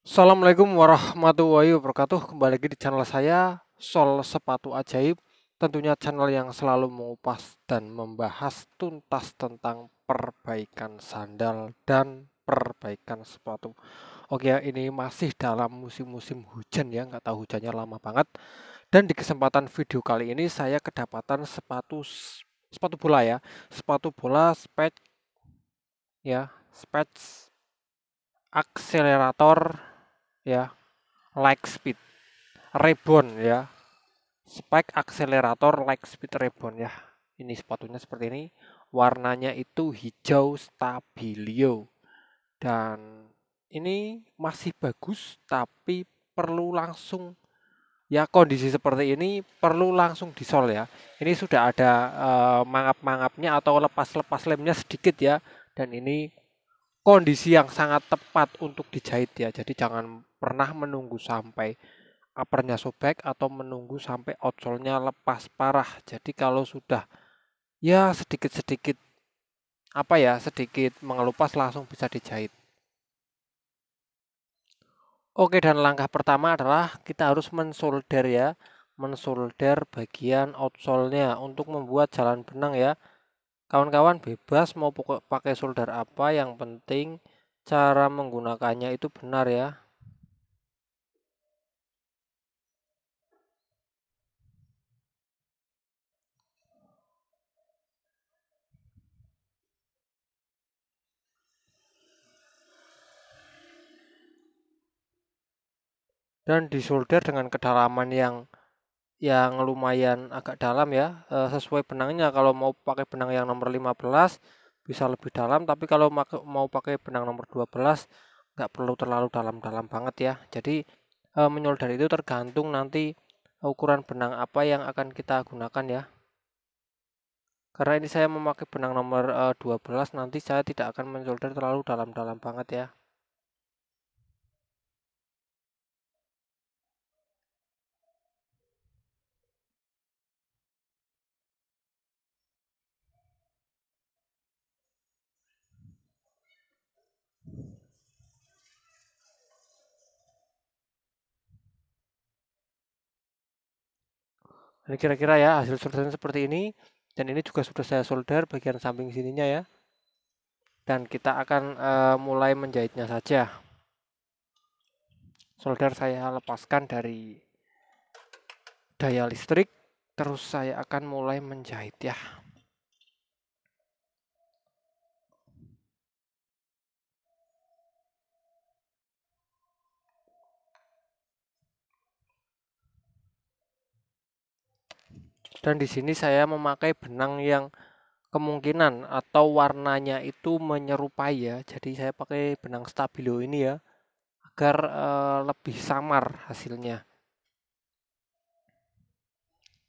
Assalamualaikum warahmatullahi wabarakatuh. Kembali lagi di channel saya, Sol Sepatu Ajaib. Tentunya channel yang selalu mengupas dan membahas tuntas tentang perbaikan sandal dan perbaikan sepatu. Oke ya, ini masih dalam musim-musim hujan ya, nggak tahu hujannya lama banget. Dan di kesempatan video kali ini saya kedapatan sepatu bola ya, sepatu bola spets akselerator ya, like speed Reborn ya, spike akselerator like speed Reborn ya. Ini sepatunya seperti ini, warnanya itu hijau stabilo, dan ini masih bagus tapi perlu langsung, ya kondisi seperti ini perlu langsung disol ya. Ini sudah ada mangap-mangapnya atau lepas-lepas lemnya sedikit ya, dan ini kondisi yang sangat tepat untuk dijahit ya. Jadi jangan pernah menunggu sampai uppernya sobek atau menunggu sampai outsole-nya lepas parah. Jadi kalau sudah ya sedikit-sedikit sedikit mengelupas langsung bisa dijahit. Oke, dan langkah pertama adalah kita harus mensolder ya. Mensolder bagian outsole-nya untuk membuat jalan benang ya. Kawan-kawan bebas mau pakai solder apa, yang penting cara menggunakannya itu benar ya. Dan disolder dengan kedalaman yang lumayan agak dalam ya, sesuai benangnya. Kalau mau pakai benang yang nomor 15 bisa lebih dalam, tapi kalau mau pakai benang nomor 12 nggak perlu terlalu dalam-dalam banget ya. Jadi menyolder itu tergantung nanti ukuran benang apa yang akan kita gunakan ya. Karena ini saya memakai benang nomor 12, nanti saya tidak akan mensolder terlalu dalam-dalam banget ya. Ini kira-kira ya hasil solderan seperti ini, dan ini juga sudah saya solder bagian samping sininya ya. Dan kita akan mulai menjahitnya saja. Solder saya lepaskan dari daya listrik, terus saya akan mulai menjahit ya. Dan di sini saya memakai benang yang kemungkinan atau warnanya itu menyerupai ya. Jadi saya pakai benang stabilo ini ya, agar lebih samar hasilnya.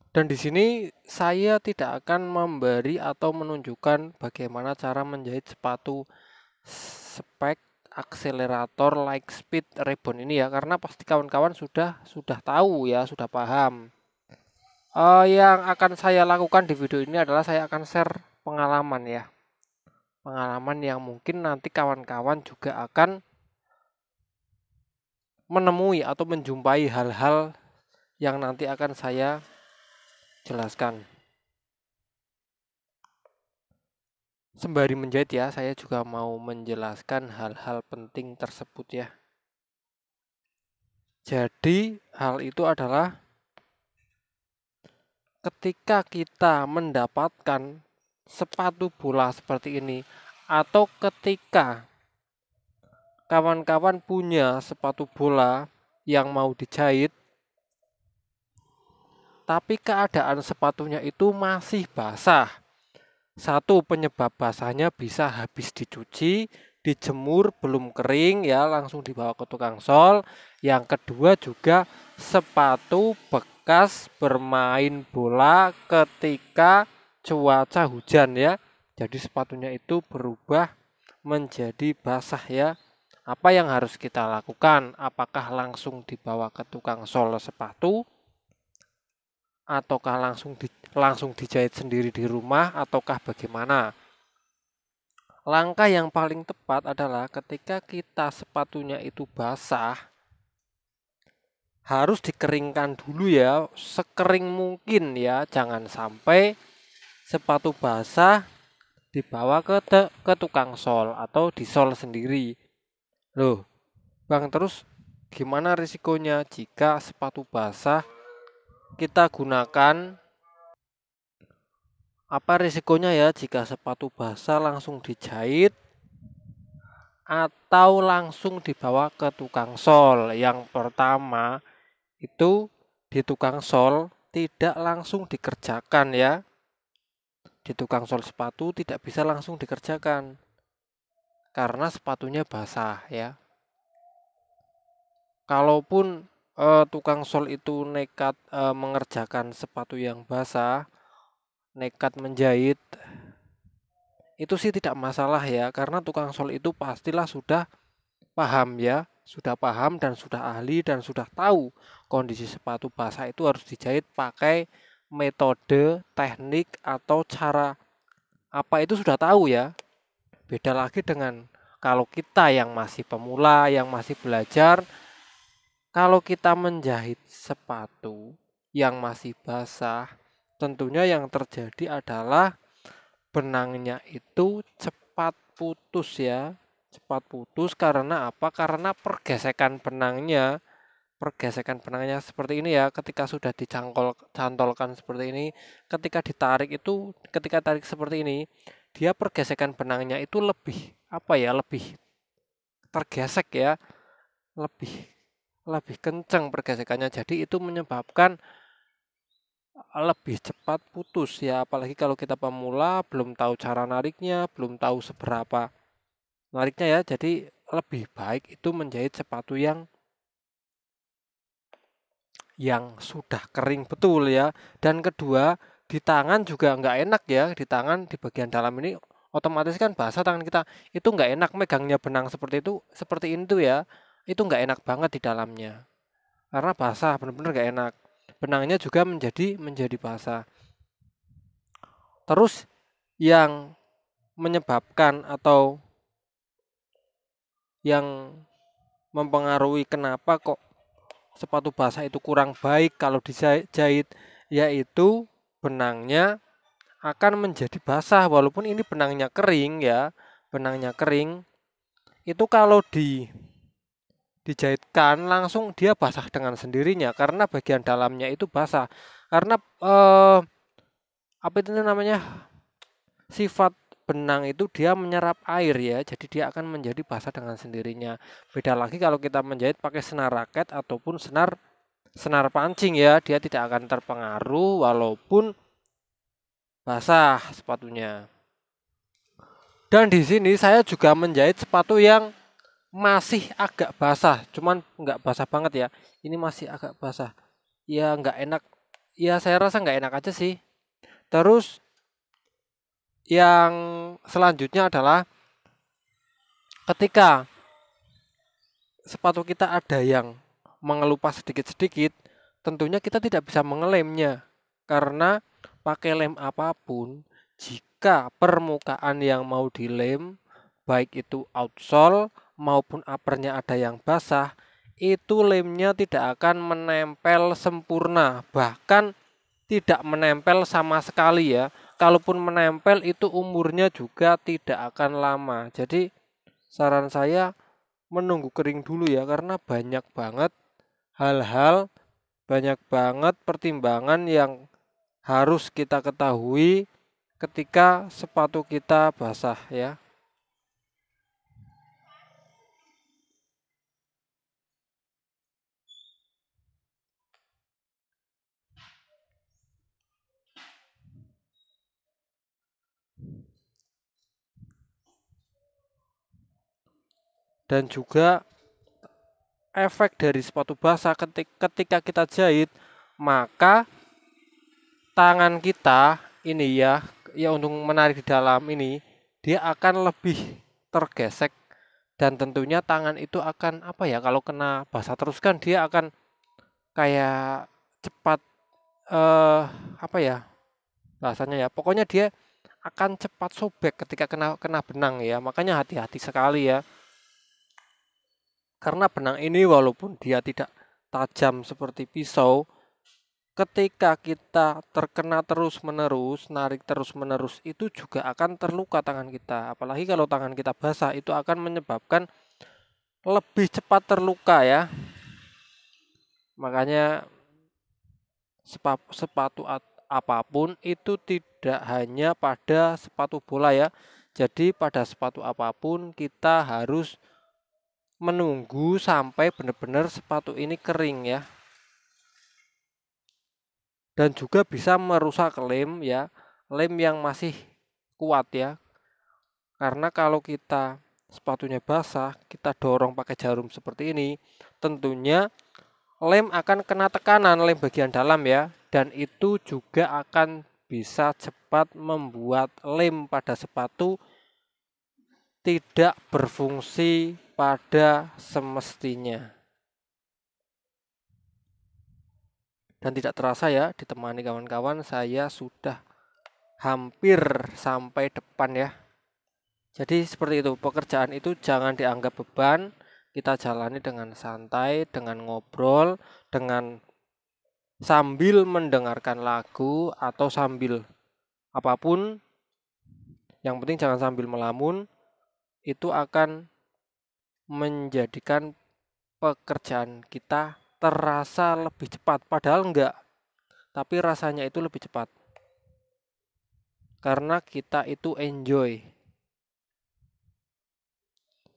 Dan di sini saya tidak akan memberi atau menunjukkan bagaimana cara menjahit sepatu spek akselerator like speed Reborn ini ya, karena pasti kawan-kawan sudah tahu ya, sudah paham. Yang akan saya lakukan di video ini adalah saya akan share pengalaman ya, pengalaman yang mungkin nanti kawan-kawan juga akan menemui atau menjumpai hal-hal yang nanti akan saya jelaskan. Sembari menjahit ya, saya juga mau menjelaskan hal-hal penting tersebut ya. Jadi hal itu adalah ketika kita mendapatkan sepatu bola seperti ini, atau ketika kawan-kawan punya sepatu bola yang mau dijahit tapi keadaan sepatunya itu masih basah. Satu, penyebab basahnya bisa habis dicuci, dijemur belum kering ya, langsung dibawa ke tukang sol. Yang kedua juga sepatu bekas bermain bola ketika cuaca hujan ya. Jadi sepatunya itu berubah menjadi basah ya. Apa yang harus kita lakukan? Apakah langsung dibawa ke tukang sol sepatu, ataukah langsung dijahit sendiri di rumah, ataukah bagaimana? Langkah yang paling tepat adalah ketika kita sepatunya itu basah, harus dikeringkan dulu ya, sekering mungkin ya. Jangan sampai sepatu basah dibawa ke tukang sol atau disol sendiri. Loh, Bang, terus gimana risikonya jika sepatu basah kita gunakan? Apa risikonya ya jika sepatu basah langsung dijahit atau langsung dibawa ke tukang sol? Yang pertama itu di tukang sol tidak langsung dikerjakan ya. Di tukang sol sepatu tidak bisa langsung dikerjakan karena sepatunya basah ya. Kalaupun tukang sol itu nekat mengerjakan sepatu yang basah, nekat menjahit, itu sih tidak masalah ya, karena tukang sol itu pastilah sudah paham ya, sudah paham dan sudah ahli dan sudah tahu kondisi sepatu basah itu harus dijahit pakai metode, teknik atau cara apa itu sudah tahu ya. Beda lagi dengan kalau kita yang masih pemula, yang masih belajar, kalau kita menjahit sepatu yang masih basah, tentunya yang terjadi adalah benangnya itu cepat putus ya. Cepat putus karena apa? Karena pergesekan benangnya seperti ini ya. Ketika sudah cantolkan seperti ini, ketika ditarik itu, ketika tarik seperti ini, dia pergesekan benangnya itu lebih apa ya? Lebih tergesek ya, lebih lebih kencang pergesekannya. Jadi itu menyebabkan lebih cepat putus ya, apalagi kalau kita pemula belum tahu cara nariknya, belum tahu seberapa nariknya ya. Jadi lebih baik itu menjahit sepatu yang sudah kering betul ya. Dan kedua, di tangan juga nggak enak ya, di tangan di bagian dalam ini otomatis kan basah tangan kita, itu nggak enak megangnya benang seperti itu, seperti ini tuh ya, itu nggak enak banget di dalamnya karena basah, benar-benar nggak enak. Benangnya juga menjadi basah. Terus yang menyebabkan atau yang mempengaruhi kenapa kok sepatu basah itu kurang baik kalau dijahit, yaitu benangnya akan menjadi basah walaupun ini benangnya kering ya. Benangnya kering itu kalau dijahitkan langsung dia basah dengan sendirinya karena bagian dalamnya itu basah. Karena apa itu namanya, sifat benang itu dia menyerap air ya, jadi dia akan menjadi basah dengan sendirinya. Beda lagi kalau kita menjahit pakai senar raket ataupun senar senar pancing ya, dia tidak akan terpengaruh walaupun basah sepatunya. Dan di sini saya juga menjahit sepatu yang masih agak basah, cuman nggak basah banget ya. Ini masih agak basah. Ya nggak enak. Ya saya rasa nggak enak aja sih. Terus yang selanjutnya adalah ketika sepatu kita ada yang mengelupas sedikit-sedikit, tentunya kita tidak bisa mengelemnya karena pakai lem apapun, jika permukaan yang mau dilem, baik itu outsole maupun uppernya ada yang basah, itu lemnya tidak akan menempel sempurna, bahkan tidak menempel sama sekali ya. Kalaupun menempel itu umurnya juga tidak akan lama. Jadi saran saya menunggu kering dulu ya, karena banyak banget hal-hal, banyak banget pertimbangan yang harus kita ketahui ketika sepatu kita basah ya. Dan juga efek dari sepatu basah ketika kita jahit, maka tangan kita ini ya untuk menarik di dalam ini, dia akan lebih tergesek dan tentunya tangan itu akan apa ya, kalau kena basah terus kan dia akan kayak cepat apa ya bahasanya ya, pokoknya dia akan cepat sobek ketika kena benang ya. Makanya hati-hati sekali ya. Karena benang ini walaupun dia tidak tajam seperti pisau, ketika kita terkena terus-menerus, narik terus-menerus, itu juga akan terluka tangan kita. Apalagi kalau tangan kita basah, itu akan menyebabkan lebih cepat terluka ya. Makanya sepatu apapun itu tidak hanya pada sepatu bola ya. Jadi pada sepatu apapun kita harus menunggu sampai benar-benar sepatu ini kering ya. Dan juga bisa merusak lem ya, lem yang masih kuat ya. Karena kalau kita sepatunya basah, kita dorong pakai jarum seperti ini, tentunya lem akan kena tekanan, lem bagian dalam ya, dan itu juga akan bisa cepat membuat lem pada sepatu tidak berfungsi pada semestinya. Dan tidak terasa ya, ditemani kawan-kawan, saya sudah hampir sampai depan ya. Jadi seperti itu, pekerjaan itu jangan dianggap beban, kita jalani dengan santai, dengan ngobrol, dengan sambil mendengarkan lagu atau sambil apapun. Yang penting jangan sambil melamun, itu akan menjadikan pekerjaan kita terasa lebih cepat. Padahal enggak, tapi rasanya itu lebih cepat. Karena kita itu enjoy.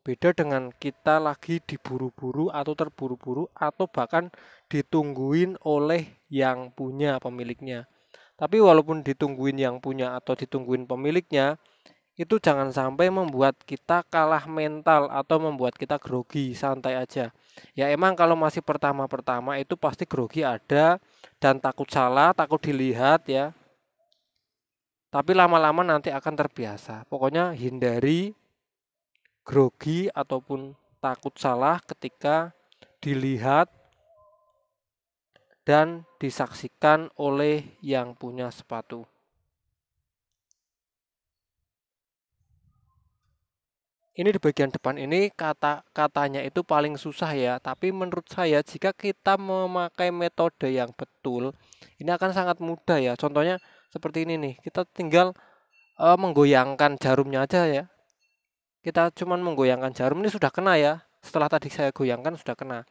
Beda dengan kita lagi diburu-buru atau terburu-buru atau bahkan ditungguin oleh yang punya pemiliknya. Tapi walaupun ditungguin yang punya atau ditungguin pemiliknya, itu jangan sampai membuat kita kalah mental atau membuat kita grogi, santai aja. Ya emang kalau masih pertama-pertama itu pasti grogi ada dan takut salah, takut dilihat ya. Tapi lama-lama nanti akan terbiasa. Pokoknya hindari grogi ataupun takut salah ketika dilihat dan disaksikan oleh yang punya sepatu. Ini di bagian depan ini katanya itu paling susah ya, tapi menurut saya jika kita memakai metode yang betul, ini akan sangat mudah ya. Contohnya seperti ini nih, kita tinggal menggoyangkan jarumnya aja ya. Kita cuman menggoyangkan jarum ini sudah kena ya. Setelah tadi saya goyangkan sudah kena.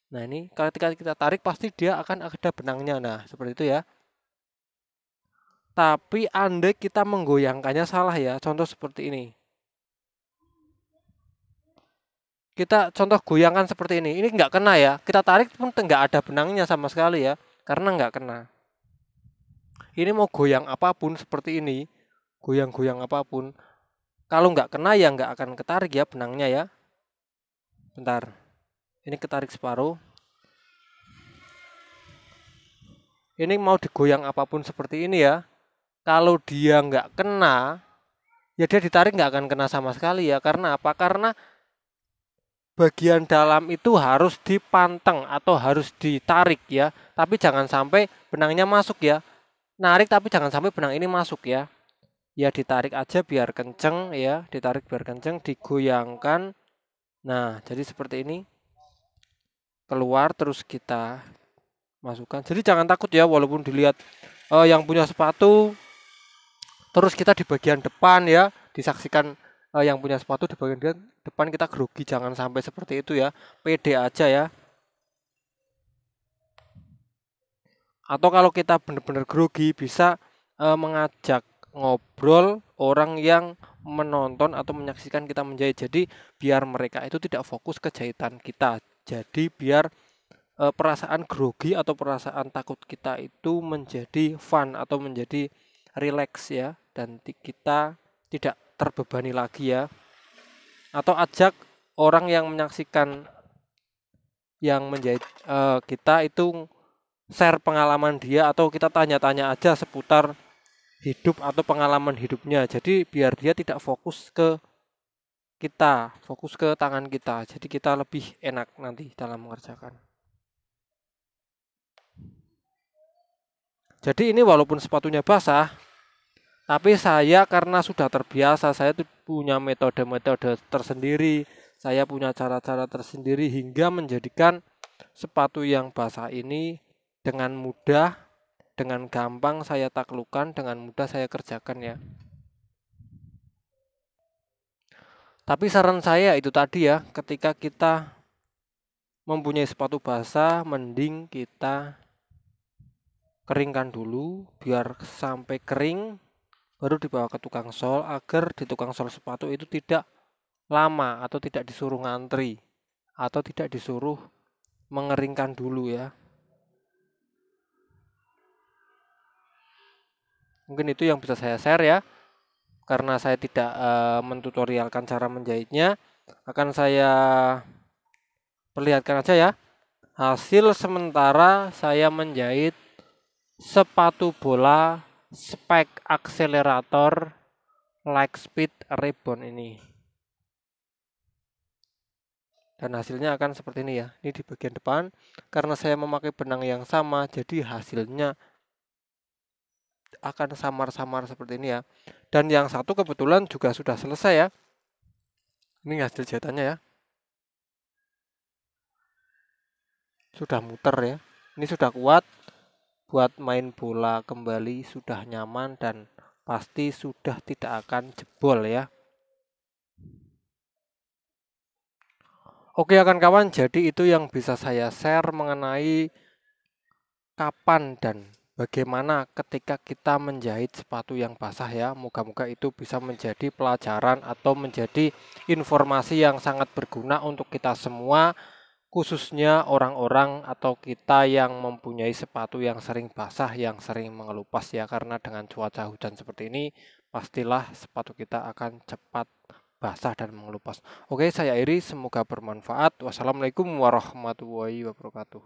Nah ini ketika kita tarik pasti dia akan ada benangnya. Nah seperti itu ya. Tapi andai kita menggoyangkannya salah ya. Contoh seperti ini. Kita contoh goyangkan seperti ini. Ini nggak kena ya. Kita tarik pun nggak ada benangnya sama sekali ya. Karena nggak kena. Ini mau goyang apapun seperti ini. Goyang-goyang apapun. Kalau nggak kena ya nggak akan ketarik ya benangnya ya. Bentar. Ini ketarik separuh. Ini mau digoyang apapun seperti ini ya. Kalau dia nggak kena, ya dia ditarik nggak akan kena sama sekali ya. Karena apa? Karena bagian dalam itu harus dipanteng atau harus ditarik ya. Tapi jangan sampai benangnya masuk ya. Narik tapi jangan sampai benang ini masuk ya. Ya ditarik aja biar kenceng ya. Ditarik biar kenceng, digoyangkan. Nah jadi seperti ini. Keluar terus kita masukkan. Jadi jangan takut ya walaupun dilihat yang punya sepatu. Terus kita di bagian depan ya. Disaksikan yang punya sepatu di bagian depan kita grogi, jangan sampai seperti itu ya. Pede aja ya. Atau kalau kita benar-benar grogi bisa mengajak ngobrol orang yang menonton atau menyaksikan kita menjahit. Jadi biar mereka itu tidak fokus ke jahitan kita. Jadi biar perasaan grogi atau perasaan takut kita itu menjadi fun atau menjadi relax ya. Dan kita tidak terbebani lagi ya. Atau ajak orang yang menyaksikan yang menjahit kita itu share pengalaman dia atau kita tanya-tanya aja seputar hidup atau pengalaman hidupnya. Jadi biar dia tidak fokus ke kita, fokus ke tangan kita. Jadi kita lebih enak nanti dalam mengerjakan. Jadi ini walaupun sepatunya basah, Tapi saya karena sudah terbiasa, saya tuh punya metode-metode tersendiri, saya punya cara-cara tersendiri hingga menjadikan sepatu yang basah ini dengan mudah, dengan gampang saya taklukkan, dengan mudah saya kerjakan ya. Tapi saran saya itu tadi ya, ketika kita mempunyai sepatu basah, mending kita keringkan dulu biar sampai kering baru dibawa ke tukang sol agar di tukang sol sepatu itu tidak lama atau tidak disuruh ngantri atau tidak disuruh mengeringkan dulu ya. Mungkin itu yang bisa saya share ya. Karena saya tidak mentutorialkan cara menjahitnya, akan saya perlihatkan aja ya. Hasil sementara saya menjahit sepatu bola spek akselerator Lightspeed Reborn ini. Dan hasilnya akan seperti ini ya. Ini di bagian depan. Karena saya memakai benang yang sama, jadi hasilnya akan samar-samar seperti ini ya. Dan yang satu kebetulan juga sudah selesai ya. Ini hasil jahitannya ya. Sudah muter ya. Ini sudah kuat buat main bola kembali, sudah nyaman dan pasti sudah tidak akan jebol ya. Oke kawan-kawan, jadi itu yang bisa saya share mengenai kapan dan bagaimana ketika kita menjahit sepatu yang basah ya. Moga-moga itu bisa menjadi pelajaran atau menjadi informasi yang sangat berguna untuk kita semua, khususnya orang-orang atau kita yang mempunyai sepatu yang sering basah, yang sering mengelupas ya. Karena dengan cuaca hujan seperti ini, pastilah sepatu kita akan cepat basah dan mengelupas. Oke, saya Iri, semoga bermanfaat. Wassalamualaikum warahmatullahi wabarakatuh.